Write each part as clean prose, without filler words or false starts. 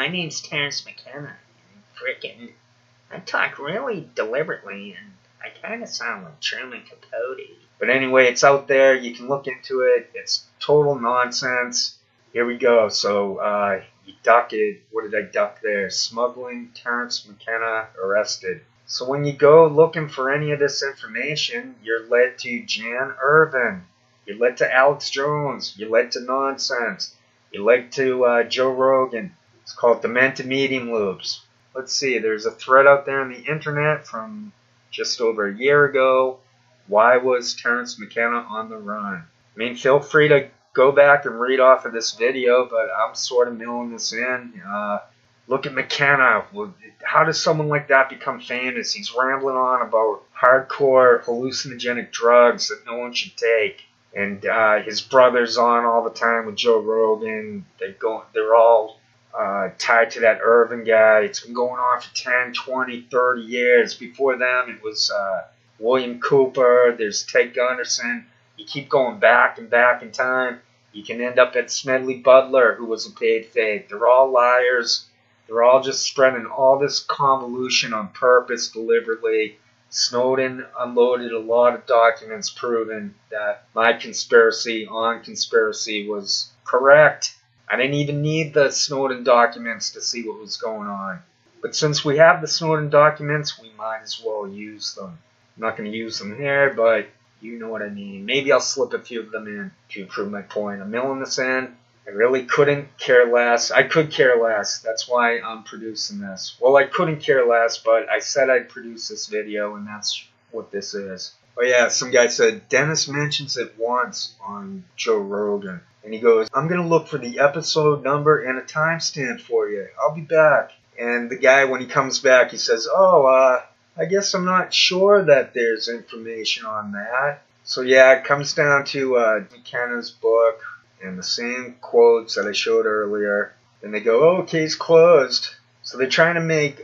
My name's Terence McKenna. Frickin', I talk really deliberately, and I kind of sound like Truman Capote. But anyway, it's out there. You can look into it. It's total nonsense. Here we go. So, you duck it. What did I duck there? Smuggling, Terence McKenna arrested. So when you go looking for any of this information, you're led to Jan Irvin. You're led to Alex Jones. You're led to nonsense. You're led to Joe Rogan. It's called Demented Medium Loops. Let's see, there's a thread out there on the internet from just over a year ago. Why was Terence McKenna on the run? I mean, feel free to go back and read off of this video, but I'm sort of milling this in. Look at McKenna. How does someone like that become famous? He's rambling on about hardcore hallucinogenic drugs that no one should take. And his brother's on all the time with Joe Rogan. They're all tied to that Irvin guy. It's been going on for 10, 20, 30 years. Before them, it was William Cooper. There's Ted Gunderson. You keep going back and back in time, you can end up at Smedley Butler, who was a paid fake. They're all liars. They're all just spreading all this convolution on purpose, deliberately. Snowden unloaded a lot of documents proving that my conspiracy on conspiracy was correct. I didn't even need the Snowden documents to see what was going on. But since we have the Snowden documents, we might as well use them. I'm not going to use them here, but you know what I mean. Maybe I'll slip a few of them in to prove my point. I'm milling this in. I really couldn't care less. I could care less. That's why I'm producing this. Well, I couldn't care less, but I said I'd produce this video, and that's what this is. Oh yeah, some guy said, Dennis mentions it once on Joe Rogan. And he goes, I'm going to look for the episode number and a timestamp for you. I'll be back. And the guy, when he comes back, he says, I guess I'm not sure that there's information on that. So yeah, it comes down to McKenna's book and the same quotes that I showed earlier. And they go, oh, case closed. So they're trying to make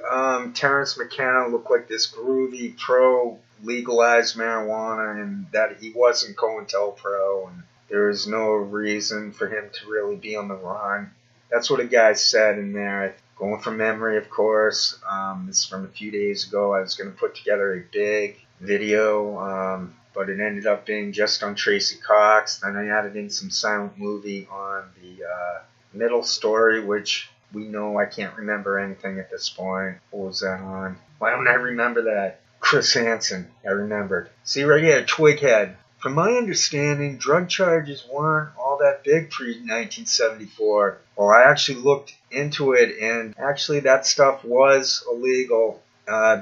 Terence McKenna look like this groovy pro-legalized marijuana, and that he wasn't COINTELPRO, and there is no reason for him to really be on the run. That's what a guy said in there. Going from memory, of course. This is from a few days ago. I was going to put together a big video, but it ended up being just on Tracy Cox. Then I added in some silent movie on the middle story, which we know I can't remember anything at this point. What was that on? Why don't I remember that? Chris Hansen, I remembered. See right here, Twighead. From my understanding, drug charges weren't all that big pre-1974. Well, I actually looked into it, and actually that stuff was illegal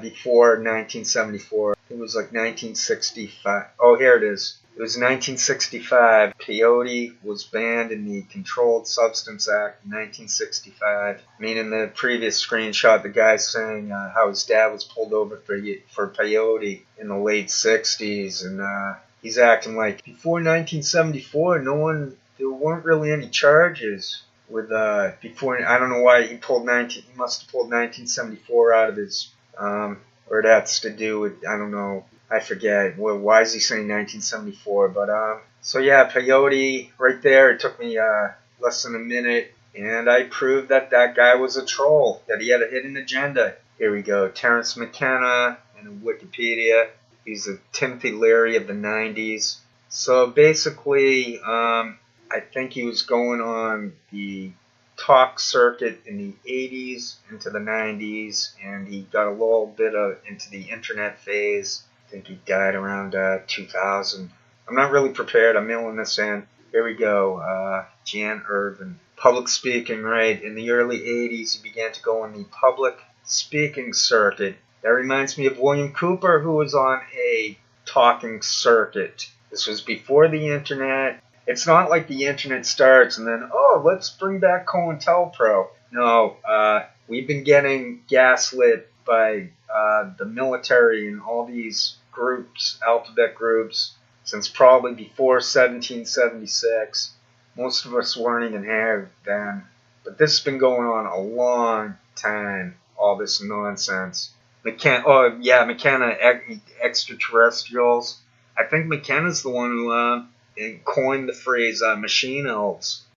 before 1974. It was like 1965. Oh, here it is. It was 1965. Peyote was banned in the Controlled Substance Act in 1965. I mean, in the previous screenshot, the guy's saying how his dad was pulled over for peyote in the late 60s, and he's acting like before 1974, there weren't really any charges with before. I don't know why he must have pulled 1974 out of his or that's to do with, I don't know, I forget. Well, why is he saying 1974? But so yeah, peyote right there. It took me less than a minute, and I proved that that guy was a troll, that he had a hidden agenda. Here we go, Terence McKenna in Wikipedia. He's a Timothy Leary of the 90s. So basically, I think he was going on the talk circuit in the 80s into the 90s, and he got a little bit into the internet phase. I think he died around 2000. I'm not really prepared. I'm mailing this in. Here we go. Jan Irvin. Public speaking, right. In the early 80s, he began to go on the public speaking circuit. That reminds me of William Cooper, who was on a talking circuit. This was before the internet. It's not like the internet starts and then, oh, let's bring back COINTELPRO. No, we've been getting gaslit by the military and all these groups, alphabet groups, since probably before 1776. Most of us weren't even here then. But this has been going on a long time, all this nonsense. McKenna, extraterrestrials. I think McKenna's the one who coined the phrase machine elves.